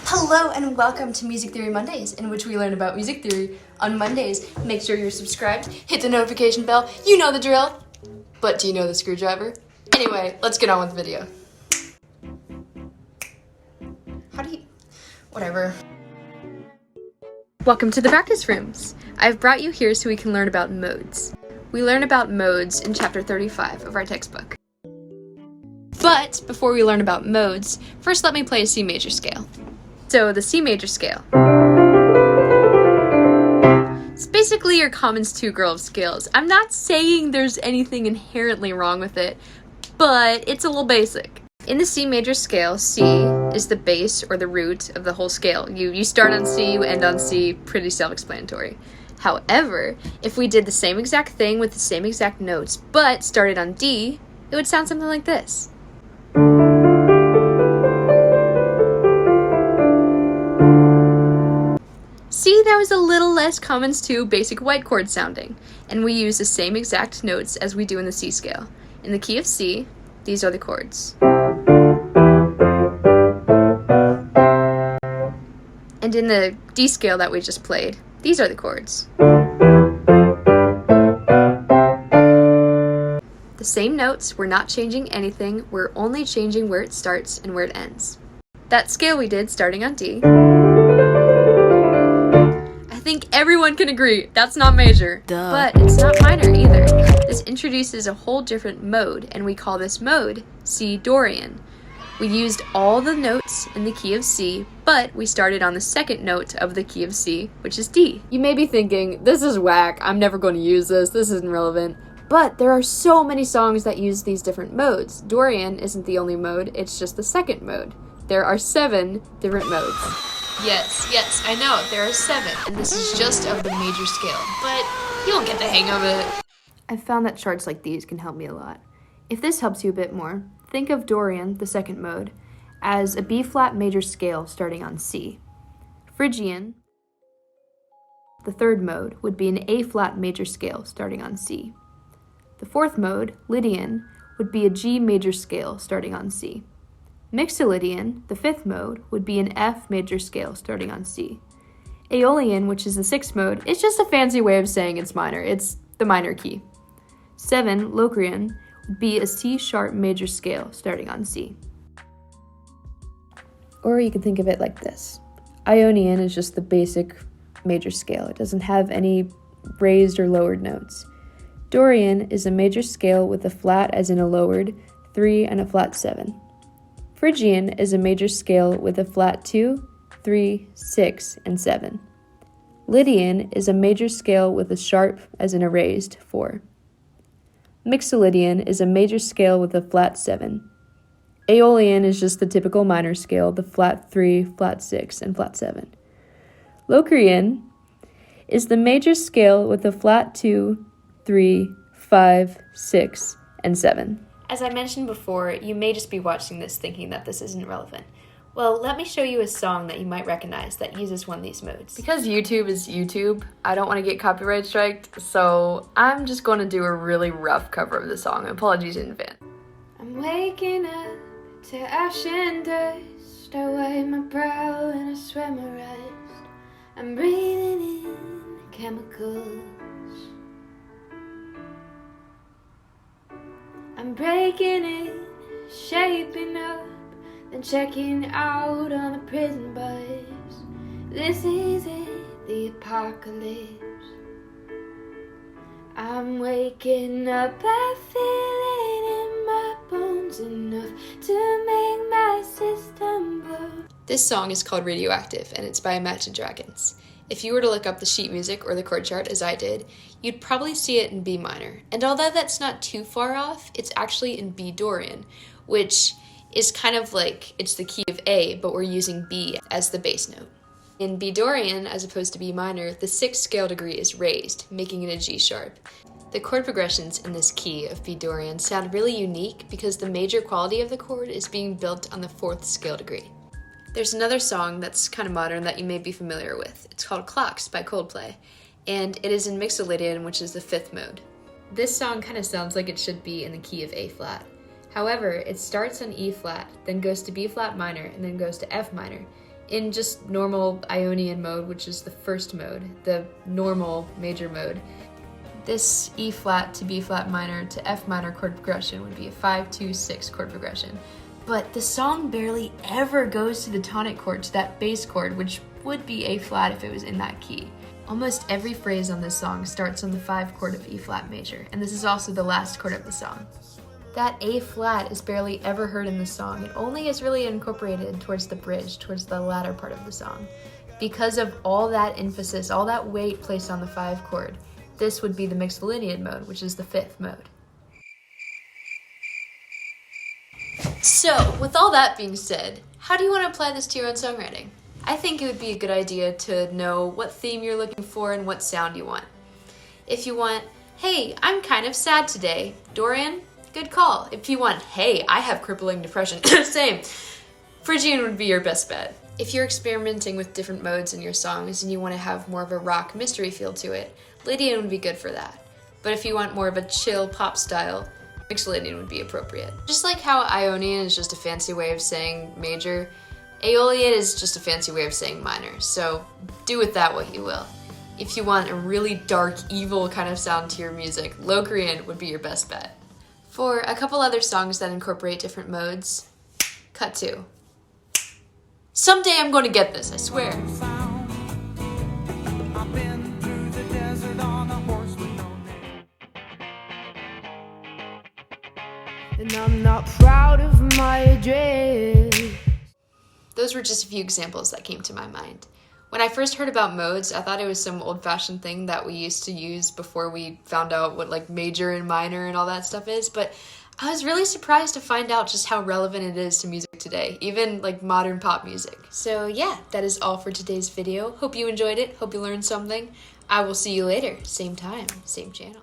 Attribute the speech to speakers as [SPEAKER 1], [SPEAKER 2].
[SPEAKER 1] Hello and welcome to Music Theory Mondays, in which we learn about music theory on Mondays. Make sure you're subscribed, hit the notification bell, you know the drill. But do you know the screwdriver? Anyway, let's get on with the video. Whatever. Welcome to the practice rooms. I've brought you here so we can learn about modes. We learn about modes in chapter 35 of our textbook. But before we learn about modes, first let me play a C major scale. So the C major scale. It's basically your Commons 2 Grove scales. I'm not saying there's anything inherently wrong with it, but it's a little basic. In the C major scale, C is the base or the root of the whole scale. You start on C, you end on C, pretty self-explanatory. However, if we did the same exact thing with the same exact notes, but started on D, it would sound something like this. See, that was a little less Commons 2 basic white chord sounding, and we use the same exact notes as we do in the C scale. In the key of C, these are the chords. And in the D scale that we just played, these are the chords. The same notes, we're not changing anything, we're only changing where it starts and where it ends. That scale we did starting on D, I think everyone can agree, that's not major. Duh. But it's not minor either. This introduces a whole different mode, and we call this mode C Dorian. We used all the notes in the key of C, but we started on the second note of the key of C, which is D. You may be thinking, this is whack, I'm never going to use this isn't relevant. But there are so many songs that use these different modes. Dorian isn't the only mode, it's just the second mode. There are 7 different modes. Yes, I know, there are 7, and this is just of the major scale, but you won't get the hang of it. I've found that charts like these can help me a lot. If this helps you a bit more, think of Dorian, the second mode, as a B-flat major scale starting on C. Phrygian, the third mode, would be an A-flat major scale starting on C. The fourth mode, Lydian, would be a G major scale starting on C. Mixolydian, the fifth mode, would be an F major scale starting on C. Aeolian, which is the sixth mode, is just a fancy way of saying it's minor. It's the minor key. 7, Locrian, would be a C-sharp major scale starting on C. Or you could think of it like this. Ionian is just the basic major scale. It doesn't have any raised or lowered notes. Dorian is a major scale with a flat as in a lowered 3 and a flat 7. Phrygian is a major scale with a flat 2, 3, 6, and 7. Lydian is a major scale with a sharp as in a raised 4. Mixolydian is a major scale with a flat 7. Aeolian is just the typical minor scale, the flat 3, flat 6, and flat 7. Locrian is the major scale with a flat 2, 3, 5, 6, and 7. As I mentioned before, you may just be watching this thinking that this isn't relevant. Well, let me show you a song that you might recognize that uses one of these modes. Because YouTube is YouTube, I don't want to get copyright striked, so I'm just going to do a really rough cover of the song. Apologies in advance. I'm waking up to ash and dust. I wipe my brow and I sweat my rest. I'm breathing in chemicals. I'm breaking in, shaping up, then checking out on a prison bus. This is it, the apocalypse. I'm waking up, I feel it in my bones enough to make my system blow. This song is called Radioactive, and it's by Imagine Dragons. If you were to look up the sheet music or the chord chart as I did, you'd probably see it in B minor. And although that's not too far off, it's actually in B Dorian, which is kind of like it's the key of A, but we're using B as the bass note. In B Dorian, as opposed to B minor, the 6th scale degree is raised, making it a G sharp. The chord progressions in this key of B Dorian sound really unique because the major quality of the chord is being built on the 4th scale degree. There's another song that's kind of modern that you may be familiar with. It's called Clocks by Coldplay, and it is in Mixolydian, which is the 5th mode. This song kind of sounds like it should be in the key of A flat. However, it starts on E flat, then goes to B flat minor, and then goes to F minor in just normal Ionian mode, which is the first mode, the normal major mode. This E flat to B flat minor to F minor chord progression would be a 5-2-6 chord progression. But the song barely ever goes to the tonic chord, to that bass chord, which would be A flat if it was in that key. Almost every phrase on this song starts on the 5 chord of E flat major, and this is also the last chord of the song. That A flat is barely ever heard in the song. It only is really incorporated towards the bridge, towards the latter part of the song. Because of all that emphasis, all that weight placed on the 5 chord, this would be the mixolydian mode, which is the 5th mode. So, with all that being said, how do you want to apply this to your own songwriting? I think it would be a good idea to know what theme you're looking for and what sound you want. If you want, hey, I'm kind of sad today, Dorian, good call. If you want, hey, I have crippling depression, same. Phrygian would be your best bet. If you're experimenting with different modes in your songs and you want to have more of a rock mystery feel to it, Lydian would be good for that. But if you want more of a chill pop style, Mixolydian would be appropriate. Just like how Ionian is just a fancy way of saying major, Aeolian is just a fancy way of saying minor, so do with that what you will. If you want a really dark, evil kind of sound to your music, Locrian would be your best bet. For a couple other songs that incorporate different modes, cut 2. Someday I'm going to get this, I swear.
[SPEAKER 2] And I'm not proud of my address.
[SPEAKER 1] Those were just a few examples that came to my mind. When I first heard about modes, I thought it was some old-fashioned thing that we used to use before we found out what like major and minor and all that stuff is, but I was really surprised to find out just how relevant it is to music today, even like modern pop music. So yeah, that is all for today's video. Hope you enjoyed it, hope you learned something. I will see you later, same time, same channel.